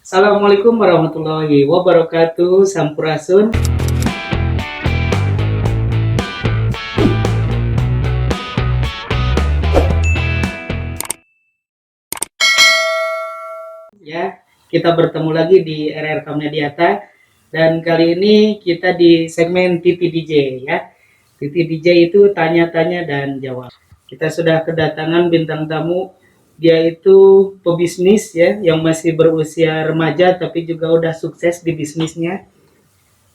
Assalamualaikum warahmatullahi wabarakatuh. Sampurasun. Ya, kita bertemu lagi di RRK Mediata dan kali ini kita di segmen Titi DJ ya. Titi DJ itu tanya-tanya dan jawab. Kita sudah kedatangan bintang tamu. Dia itu pebisnis ya, yang masih berusia remaja tapi juga udah sukses di bisnisnya.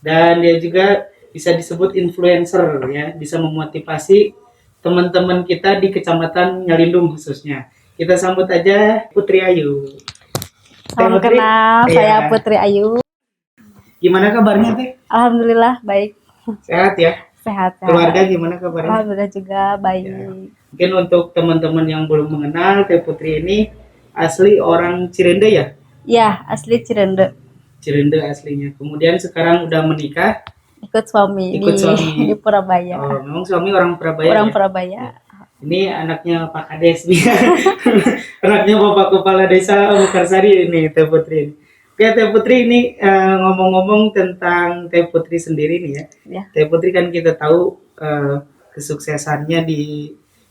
Dan dia juga bisa disebut influencer ya, bisa memotivasi teman-teman kita di Kecamatan Nyalindung khususnya. Kita sambut aja Putri Ayu. Salam kenal, saya Putri Ayu. Gimana kabarnya Teh? Alhamdulillah baik. Sehat ya? Sehat. Keluarga gimana kabarnya? Alhamdulillah juga baik. Ya. Mungkin untuk teman-teman yang belum mengenal, Teh Putri ini asli orang Cirende ya? Ya, asli Cirende. Cirende aslinya. Kemudian sekarang udah menikah? Ikut suami di Purabaya. Oh, memang suami orang Purabaya. Orang ya? Purabaya. Ya. Ini anaknya Pak Kades nih. Anaknya Bapak Kepala Desa Mekarsari ini Teh Putri. Oke, Teh Putri ini ngomong-ngomong tentang Teh Putri sendiri nih ya. Ya. Teh Putri kan kita tahu kesuksesannya di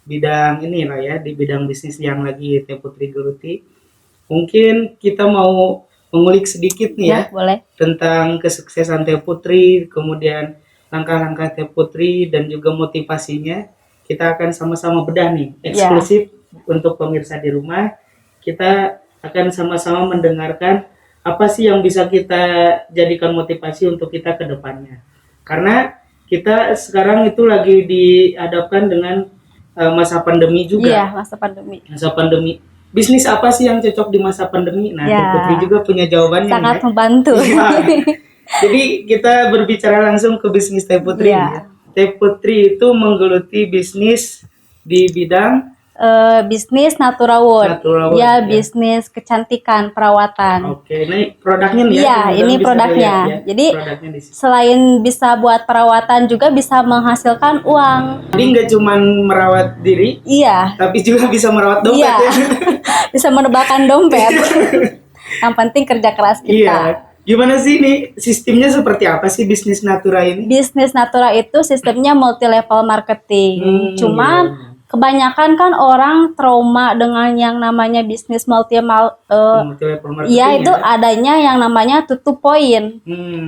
bidang ini lah ya, di bidang bisnis yang lagi Teh Putri geluti. Mungkin kita mau mengulik sedikit nih ya, boleh. Tentang kesuksesan Teh Putri, kemudian langkah-langkah Teh Putri dan juga motivasinya. Kita akan sama-sama bedah nih, eksklusif untuk pemirsa di rumah. Kita akan sama-sama mendengarkan apa sih yang bisa kita jadikan motivasi untuk kita ke depannya. Karena kita sekarang itu lagi dihadapkan dengan masa pandemi juga. Iya, masa pandemi. Masa pandemi. Bisnis apa sih yang cocok di masa pandemi? Nah, Teh Putri juga punya jawabannya. Sangat membantu. Ya. Jadi kita berbicara langsung ke bisnis Teh Putri. Ya. Teh Putri itu menggeluti bisnis di bidang bisnis Naturawood. Ya, bisnis kecantikan, perawatan. Oke, ini produknya nih ya? Iya, ini produknya. Ya. Jadi produknya selain bisa buat perawatan juga bisa menghasilkan uang. Jadi nggak cuma merawat diri, iya, tapi juga bisa merawat dompet. Iya. Ya? Bisa menebalkan dompet. Yang penting kerja keras kita. Iya. Gimana sih ini sistemnya seperti apa sih bisnis Natura ini? Bisnis Natura itu sistemnya multi level marketing. Cuman kebanyakan kan orang trauma dengan yang namanya bisnis multi level marketing. Iya, itu adanya yang namanya tutup poin.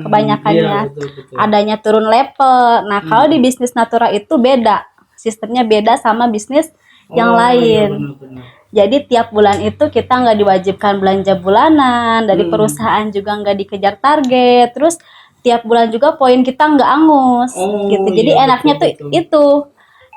Kebanyakannya. Iya, betul. Adanya turun level. Nah, kalau di bisnis Natura itu beda. Sistemnya beda sama bisnis yang lain. Iya, benar. Jadi tiap bulan itu kita nggak diwajibkan belanja bulanan, dari perusahaan juga nggak dikejar target, terus tiap bulan juga poin kita nggak angus, gitu. Jadi enaknya betul. Itu.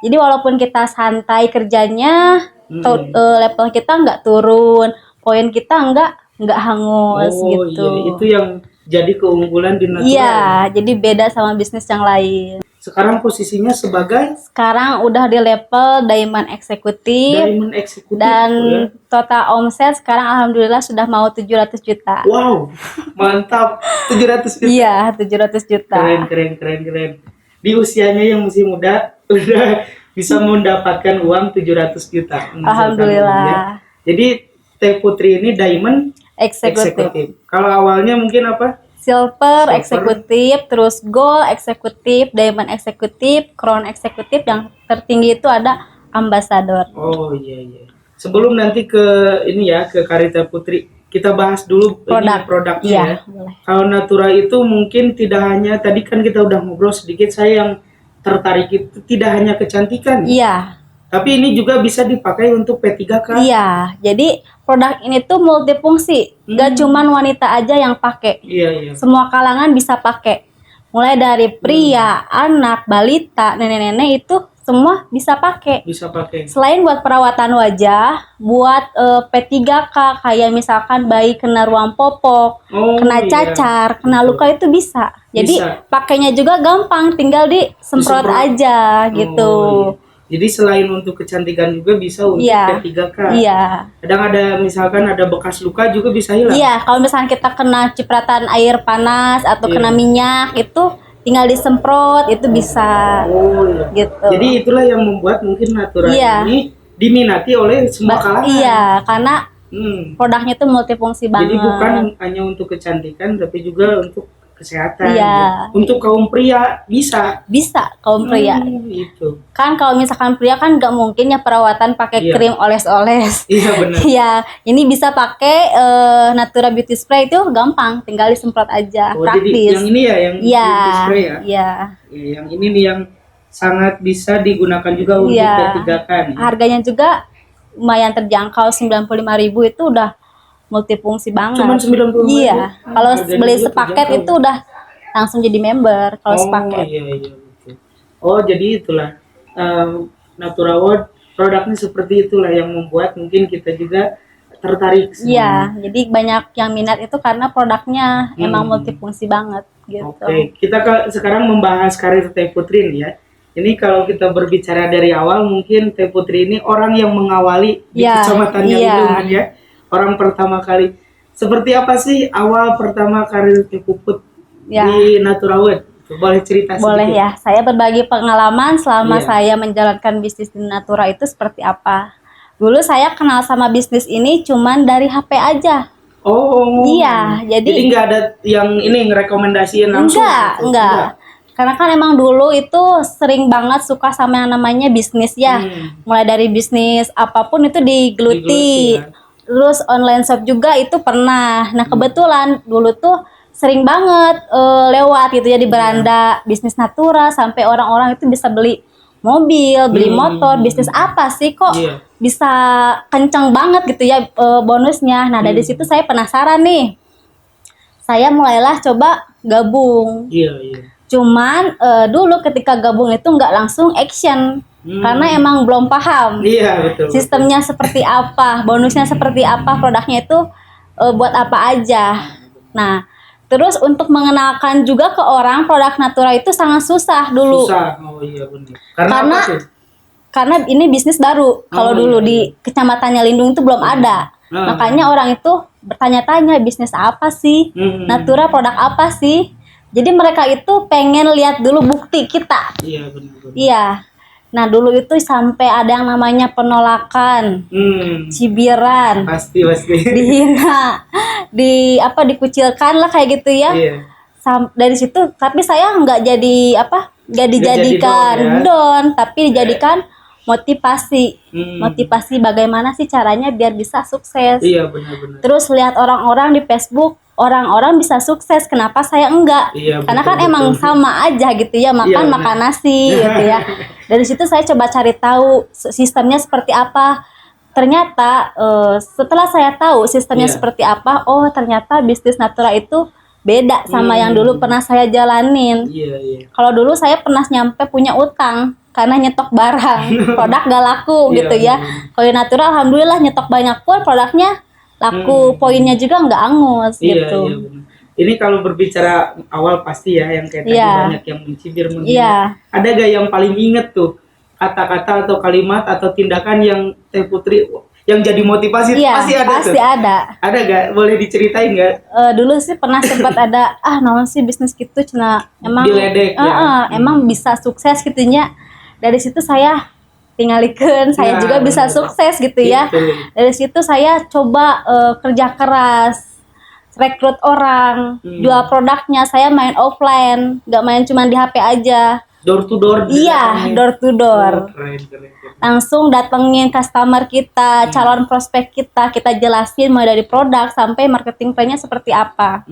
Jadi walaupun kita santai kerjanya, level kita nggak turun, poin kita nggak hangus, gitu. Iya, itu yang jadi keunggulan di Natura. Iya, jadi beda sama bisnis yang lain. Sekarang posisinya sebagai? Sekarang udah di level Diamond Executive. Dan total omset sekarang alhamdulillah sudah mau 700 juta. Wow, mantap. 700 juta. Iya, 700 juta. Keren. Di usianya yang masih muda udah bisa mendapatkan uang 700 juta. Alhamdulillah. Ya. Jadi Teh Putri ini Diamond Executive. Kalau awalnya mungkin apa? Silver eksekutif, terus Gold eksekutif, Diamond eksekutif, Crown eksekutif, yang tertinggi itu ada Ambassador. Oh iya. Sebelum nanti ke ini ya, ke Karita Putri, kita bahas dulu produknya ya. Kalau Natura itu mungkin tidak hanya, tadi kan kita udah ngobrol sedikit, saya yang tertarik itu tidak hanya kecantikan. Iya. Tapi ini juga bisa dipakai untuk P3K. Iya, jadi produk ini tuh multifungsi. Gak cuman wanita aja yang pakai. Iya. Semua kalangan bisa pakai. Mulai dari pria, anak, balita, nenek-nenek itu semua bisa pakai. Bisa pakai. Selain buat perawatan wajah, buat P3K kayak misalkan bayi kena ruang popok, kena cacar, kena luka itu bisa. Jadi pakainya juga gampang, tinggal disemprot aja gitu. Iya. Jadi selain untuk kecantikan juga bisa untuk P3K. Iya. Kadang ada misalkan ada bekas luka juga bisa hilang. Iya, kalau misalkan kita kena cipratan air panas atau kena minyak itu tinggal disemprot itu bisa. Gitu. Jadi itulah yang membuat mungkin Natura ini diminati oleh semua kalangan. Iya, karena Produknya tuh multifungsi banget. Jadi bukan hanya untuk kecantikan, tapi juga untuk kesehatan. Iya. Untuk kaum pria bisa. Bisa kaum pria. Itu. Kan kalau misalkan pria kan nggak mungkin ya perawatan pakai krim oles-oles. Iya benar. Iya, ini bisa pakai Natura Beauty Spray itu gampang, tinggal disemprot aja. Praktis. Jadi yang ini ya yang beauty spray ya. Iya. Yang ini nih yang sangat bisa digunakan juga untuk P3K. Harganya juga lumayan terjangkau, 95.000 itu udah multifungsi banget. Cuman 90.000. Iya. Kalau beli sepaket itu udah langsung jadi member kalau sepaket. Iya betul. Oh, jadi itulah Natura World produknya seperti itulah yang membuat mungkin kita juga tertarik. Iya, jadi banyak yang minat itu karena produknya emang multifungsi banget gitu. Oke, kita sekarang membahas karir Teh Putri nih ya. Ini kalau kita berbicara dari awal, mungkin Teh Putri ini orang yang mengawali di Kecamatan Lindungan ya. Orang pertama kali. Seperti apa sih awal pertama karir Teh Puput di Natura World? Boleh cerita sedikit? Boleh ya, saya berbagi pengalaman selama saya menjalankan bisnis di Natura itu seperti apa. Dulu saya kenal sama bisnis ini cuman dari HP aja. Oh. Iya, jadi nggak ada yang ini ngerekomendasiin langsung? Enggak. Karena kan emang dulu itu sering banget suka sama yang namanya bisnis ya. Mulai dari bisnis apapun itu digeluti. Terus online shop juga itu pernah. Nah kebetulan dulu tuh sering banget lewat gitu ya di beranda bisnis Natura, sampai orang-orang itu bisa beli mobil, beli motor. Bisnis apa sih kok bisa kenceng banget gitu ya bonusnya. Nah dari situ saya penasaran nih. Saya mulailah coba gabung. Cuman dulu ketika gabung itu nggak langsung action. Karena emang belum paham betul, sistemnya seperti apa, bonusnya seperti apa, produknya itu buat apa aja. Nah, terus untuk mengenalkan juga ke orang produk Natura itu sangat susah dulu. Susah, oh iya benar. Karena apa tuh? Karena ini bisnis baru. Kalau dulu di Kecamatannya Lindung itu belum ada. Makanya orang itu bertanya-tanya bisnis apa sih, Natura produk apa sih. Jadi mereka itu pengen lihat dulu bukti kita. Iya benar. Iya. Nah dulu itu sampai ada yang namanya penolakan, cibiran, pasti dihina, dikucilkan lah kayak gitu ya. Dari situ, tapi saya nggak dijadikan don, tapi dijadikan motivasi, motivasi bagaimana sih caranya biar bisa sukses. Iya benar. Terus lihat orang-orang di Facebook, orang-orang bisa sukses, kenapa saya enggak? Karena kan emang sama aja gitu ya, makan nasi gitu ya. Dari situ saya coba cari tahu sistemnya seperti apa. Ternyata setelah saya tahu sistemnya seperti apa, oh ternyata bisnis Natura itu beda sama yang dulu pernah saya jalanin. Kalau dulu saya pernah nyampe punya utang karena nyetok barang, produk gak laku gitu ya. Kalau Natura alhamdulillah nyetok banyak pun produknya laku, poinnya juga nggak angus gitu. Ini kalau berbicara awal pasti ya yang kayak tadi banyak yang mencibir menghina. Ada gak yang paling inget tuh kata-kata atau kalimat atau tindakan yang Teh Putri yang jadi motivasi? Pasti ada. Pasti ada. Ada gak? Boleh diceritain gak? Dulu sih pernah sempat ada naon sih bisnis gitu cina emang diledek emang bisa sukses gitunya. Dari situ saya tingalikeun, saya juga bisa sukses gitu ya. Dari situ saya coba kerja keras, rekrut orang, jual produknya. Saya main offline, nggak main cuma di HP aja. Door to door. Iya, door to door. Keren. Langsung datengin customer kita, calon prospek kita jelasin mulai dari produk sampai marketing plan-nya seperti apa.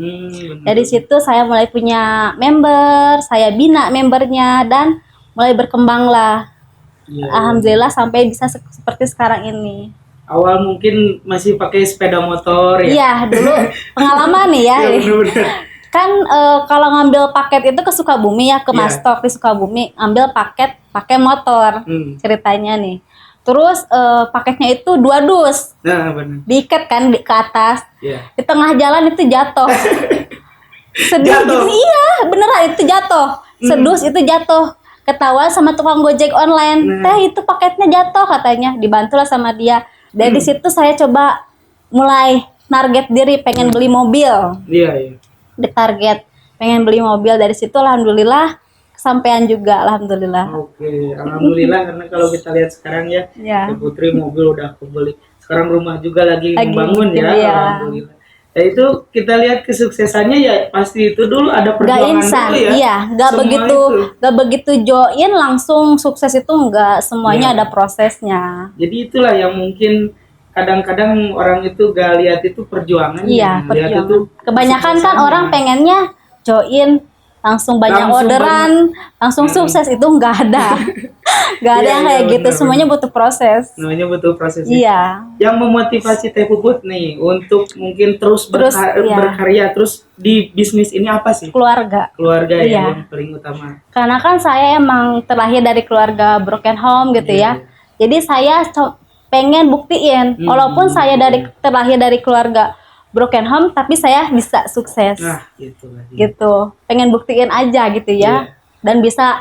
Dari situ saya mulai punya member, saya bina membernya dan mulai berkembanglah. Alhamdulillah sampai bisa seperti sekarang ini. Awal mungkin masih pakai sepeda motor ya? Iya, dulu pengalaman nih ya. Kan kalau ngambil paket itu ke Sukabumi ya, ke Mastok di Sukabumi, ambil paket pakai motor ceritanya nih. Terus paketnya itu 2 dus. Nah, benar. Diikat kan ke atas. Di tengah jalan itu jatuh. Sedih. Iya, beneran itu jatuh. Sedus itu jatuh. Ketahuan sama tukang Gojek online, Teh itu paketnya jatuh katanya, dibantulah sama dia. Dari situ saya coba mulai target diri pengen beli mobil. Ditarget pengen beli mobil, dari situ alhamdulillah kesampaian juga, alhamdulillah. Oke, alhamdulillah karena kalau kita lihat sekarang ya, Teh Putri mobil udah kebeli. sekarang rumah juga lagi membangun gitu, ya, ya. alhamdulillah. Nah itu kita lihat kesuksesannya ya pasti itu dulu ada Gak perjuangan instan, dulu ya. iya, gak Semua begitu, itu. gak begitu join langsung sukses itu enggak, semuanya Iya. ada prosesnya. Jadi itulah yang mungkin kadang-kadang orang itu gak lihat itu perjuangannya, Iya, lihat itu perjuangan. Kebanyakan kan kesuksesannya. orang pengennya join langsung banyak Langsung orderan, langsung sukses, itu enggak ada. Enggak ada Iya, yang iya, kayak gitu, benar, semuanya benar. butuh proses. Namanya butuh proses. Iya. Yang memotivasi Teh Puput nih untuk mungkin terus Iya. berkarya terus di bisnis ini apa sih? Keluarga. Keluarga ya Iya. yang paling utama. Karena kan saya emang terlahir dari keluarga broken home gitu Iya, ya. Jadi saya pengen buktiin, walaupun saya terlahir dari keluarga broken home, tapi saya bisa sukses. Nah, gitu lah. Gitu. Pengen buktiin aja gitu ya. Iya. Dan bisa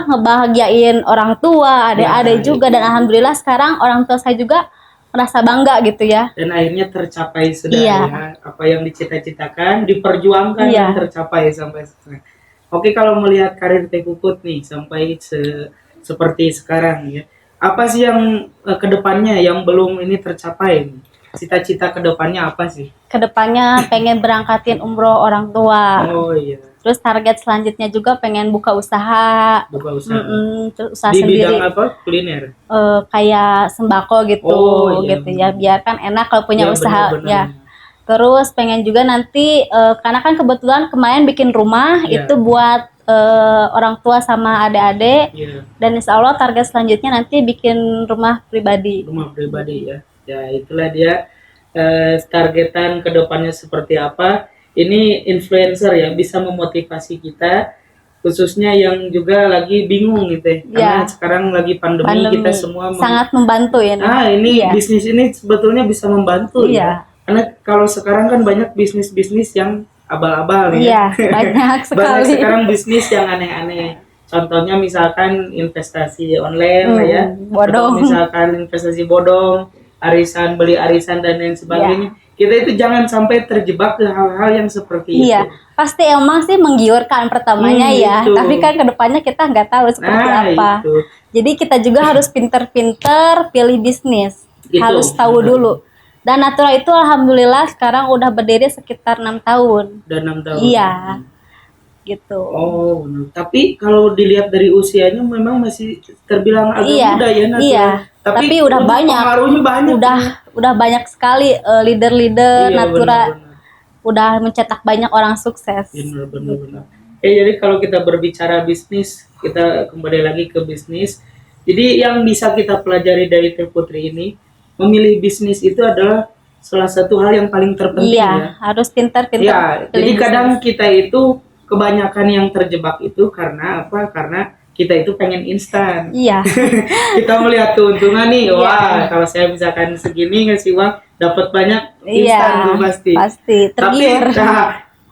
ngebahagiain orang tua, adik-adik juga, dan alhamdulillah sekarang orang tua saya juga merasa bangga gitu ya. Dan akhirnya tercapai sudah Iya. ya, apa yang dicita-citakan, diperjuangkan Iya. dan tercapai sampai sekarang. Oke, kalau melihat karir Teh Puput nih sampai seperti sekarang ya, apa sih yang kedepannya yang belum ini tercapai? Cita-cita kedepannya apa sih? Kedepannya pengen berangkatin umroh orang tua. Oh iya, Terus target selanjutnya juga pengen buka usaha. buka usaha. Terus usaha Di sendiri. bidang apa? Kuliner. Kayak sembako gitu, Oh, iya, gitu ya. Biar kan enak kalau punya Iya, usaha benar-benar. ya. Terus pengen juga nanti karena kan kebetulan kemarin bikin rumah Iya. itu buat orang tua sama adik-adik. Iya, Dan insya Allah target selanjutnya nanti bikin rumah pribadi. rumah pribadi ya. Ya itulah dia targetan kedepannya seperti apa. Ini influencer ya, bisa memotivasi kita, khususnya yang juga lagi bingung gitu ya. Karena Ya. sekarang lagi pandemi, kita semua sangat membantu ya. ini Iya. bisnis ini sebetulnya bisa membantu Iya. ya. Karena kalau sekarang kan banyak bisnis-bisnis yang abal-abal ya. Iya, banyak sekali. Banyak sekarang bisnis yang aneh-aneh. Contohnya misalkan investasi online ya. bodong. Atau misalkan investasi bodong, arisan, beli arisan dan lain sebagainya. Kita itu jangan sampai terjebak ke hal-hal yang seperti Iya, itu. pasti emang sih menggiurkan pertamanya ya. Itu. Tapi kan kedepannya kita nggak tahu seperti apa. Itu. Jadi kita juga harus pinter-pinter pilih bisnis. Gitu. Harus tahu dulu. Dan Natura itu alhamdulillah sekarang udah berdiri sekitar 6 tahun. Dan 6 tahun. Iya. Gitu. Oh, benar. Tapi kalau dilihat dari usianya memang masih terbilang agak Iya, muda ya Natura. iya. Tapi udah untuk banyak. pengaruhnya banyak. Udah banyak sekali leader-leader Iya, Natura benar-benar. udah mencetak banyak orang sukses. Benar. Jadi kalau kita berbicara bisnis, kita kembali lagi ke bisnis. Jadi yang bisa kita pelajari dari Teh Putri ini, memilih bisnis itu adalah salah satu hal yang paling terpenting Iya, ya. harus pintar-pintar. Ya, jadi pilih kadang bisnis. kita itu kebanyakan yang terjebak itu karena apa? Karena kita itu pengen instan. Iya. Kita melihat keuntungan nih, Iya. wah kalau saya misalkan segini ngasih uang dapat banyak instan Iya, tuh pasti. pasti Tapi tergiur.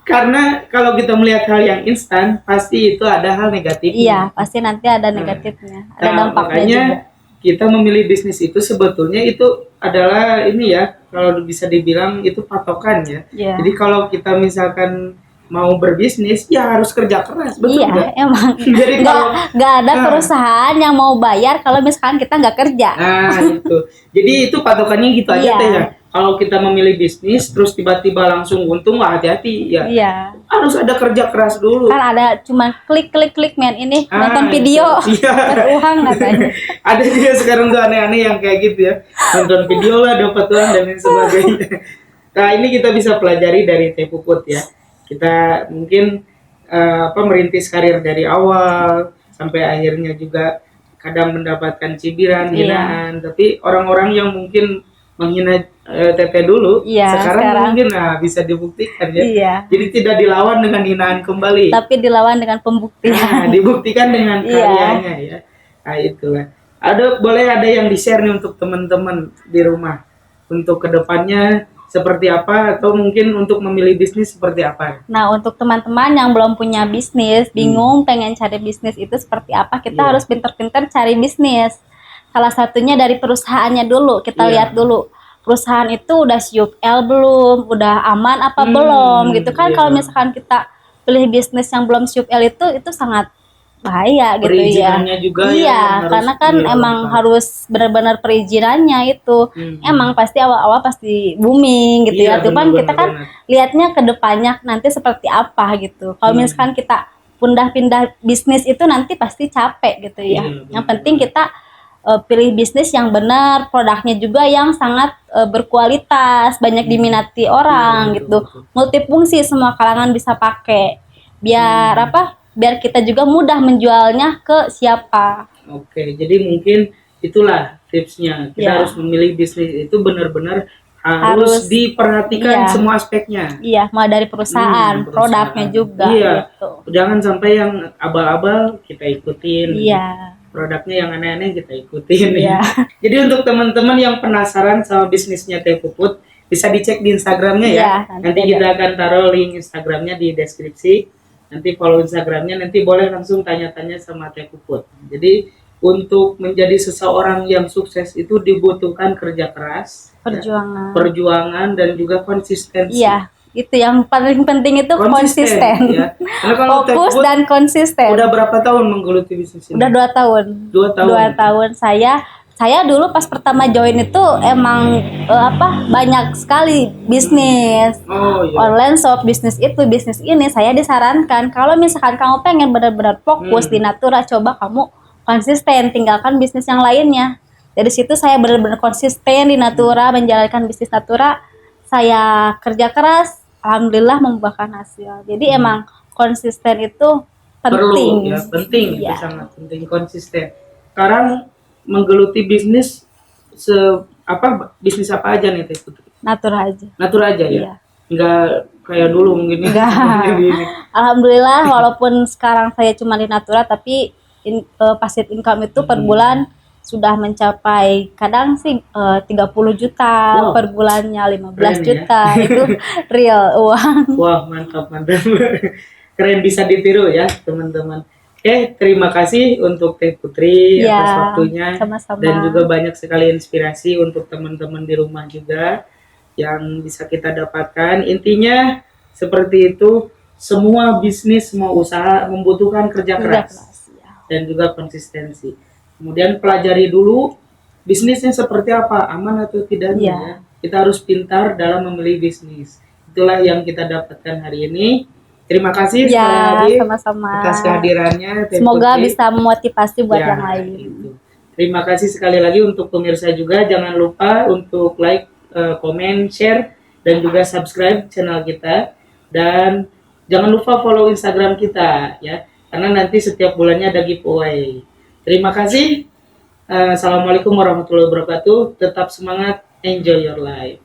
karena kalau kita melihat hal yang instan pasti itu ada hal negatifnya. Iya, pasti nanti ada negatifnya, ada dampaknya makanya juga. kita memilih bisnis itu sebetulnya itu adalah ini ya, kalau bisa dibilang itu patokan ya. Iya. Jadi kalau kita misalkan mau berbisnis ya harus kerja keras, betul Iya, nggak? emang Jadi kalau nggak ada perusahaan yang mau bayar kalau misalkan kita nggak kerja. nah itu, jadi itu patokannya gitu aja Iya. Teh ya. Kalau kita memilih bisnis terus tiba-tiba langsung untung, wah hati-hati ya. Iya. Harus ada kerja keras dulu. Kan ada cuma klik men ini nonton video itu. Iya. beruang katanya. Ada juga sekarang tuh aneh-aneh yang kayak gitu ya, nonton video lah dapat uang dan lain sebagainya. Nah ini kita bisa pelajari dari Teh Puput ya. Kita mungkin merintis karir dari awal sampai akhirnya juga kadang mendapatkan cibiran, hinaan. Tapi orang-orang yang mungkin menghina Teteh dulu, Iya, sekarang mungkin bisa dibuktikan ya. Iya. Jadi tidak dilawan dengan hinaan kembali. Tapi dilawan dengan pembuktian. Nah, dibuktikan dengan karyanya ya. Nah, itulah. Boleh ada yang di-share nih untuk teman-teman di rumah untuk kedepannya seperti apa atau mungkin untuk memilih bisnis seperti apa? Nah, untuk teman-teman yang belum punya bisnis, bingung pengen cari bisnis itu seperti apa, kita Iya. harus pintar-pintar cari bisnis. Salah satunya dari perusahaannya dulu, kita Iya. lihat dulu. Perusahaan itu udah siup L belum, udah aman apa belum, gitu kan. Iya. Kalau misalkan kita pilih bisnis yang belum siup L itu sangat bahaya gitu ya. Perizinannya juga ya, Iya, yang karena kan harus emang dilakukan. harus benar-benar perizinannya itu. Emang pasti awal-awal pasti booming gitu Iya, ya. Cuman kita kan benar. lihatnya ke depannya nanti seperti apa gitu. Kalau misalkan kita pindah-pindah bisnis itu nanti pasti capek gitu ya. Iya, Yang penting kita pilih bisnis yang benar, produknya juga yang sangat berkualitas, banyak diminati orang Iya, gitu. betul. Multifungsi, semua kalangan bisa pakai. Biar apa? Biar kita juga mudah menjualnya ke siapa. Oke, jadi mungkin itulah tipsnya. Kita Ya. harus memilih bisnis itu benar-benar Harus, harus diperhatikan iya. semua aspeknya. Iya, mulai dari perusahaan, produknya juga Iya. gitu. Jangan sampai yang abal-abal kita ikutin. Iya. Produknya yang aneh-aneh kita ikutin. Iya. Jadi untuk teman-teman yang penasaran sama bisnisnya Teh Puput, bisa dicek di Instagramnya ya. Iya, Nanti kita akan taruh link Instagramnya di deskripsi. Nanti follow Instagramnya, nanti boleh langsung tanya-tanya sama Teh Puput. Jadi untuk menjadi seseorang yang sukses itu dibutuhkan kerja keras, Perjuangan. perjuangan dan juga konsistensi. Iya, itu yang paling penting itu konsisten. Ya. Karena kalau Teh Fokus Puput dan konsisten. udah berapa tahun menggeluti bisnis ini? Udah 2 tahun. 2 tahun. 2 tahun saya dulu pas pertama join itu emang banyak sekali bisnis. Oh iya. Online shop, bisnis itu, bisnis ini. Saya disarankan kalau misalkan kamu pengen benar-benar fokus di Natura, coba kamu konsisten, tinggalkan bisnis yang lainnya. Dari situ saya benar-benar konsisten di Natura, menjalankan bisnis Natura. Saya kerja keras, alhamdulillah membuahkan hasil. Jadi emang konsisten itu penting. Perlu ya, penting. Iya. Itu sangat penting, konsisten. Sekarang menggeluti bisnis bisnis apa aja nih Teh Putri? Natura aja. Natura aja ya. Iya. Enggak kayak dulu mungkin. Enggak. Alhamdulillah walaupun sekarang saya cuma di Natura tapi passive income itu per bulan sudah mencapai kadang sih 30 juta per bulannya, 15 Keren, juta ya? itu real uang. Wah, mantap. Keren, bisa ditiru ya teman-teman. Oke, terima kasih untuk Teh Putri atas waktunya. Sama-sama. Dan juga banyak sekali inspirasi untuk teman-teman di rumah juga yang bisa kita dapatkan. Intinya seperti itu, semua bisnis, semua usaha membutuhkan kerja keras dan juga konsistensi. Kemudian pelajari dulu bisnisnya seperti apa, aman atau tidaknya. Ya. Kita harus pintar dalam memilih bisnis. Itulah yang kita dapatkan hari ini. Terima kasih sekali lagi sama-sama atas kehadirannya. Semoga bisa memotivasi buat yang lain. Gitu. Terima kasih sekali lagi untuk pemirsa juga. Jangan lupa untuk like, komen, share, dan juga subscribe channel kita. Dan jangan lupa follow Instagram kita ya, karena nanti setiap bulannya ada giveaway. Terima kasih. Assalamualaikum warahmatullahi wabarakatuh. Tetap semangat, enjoy your life.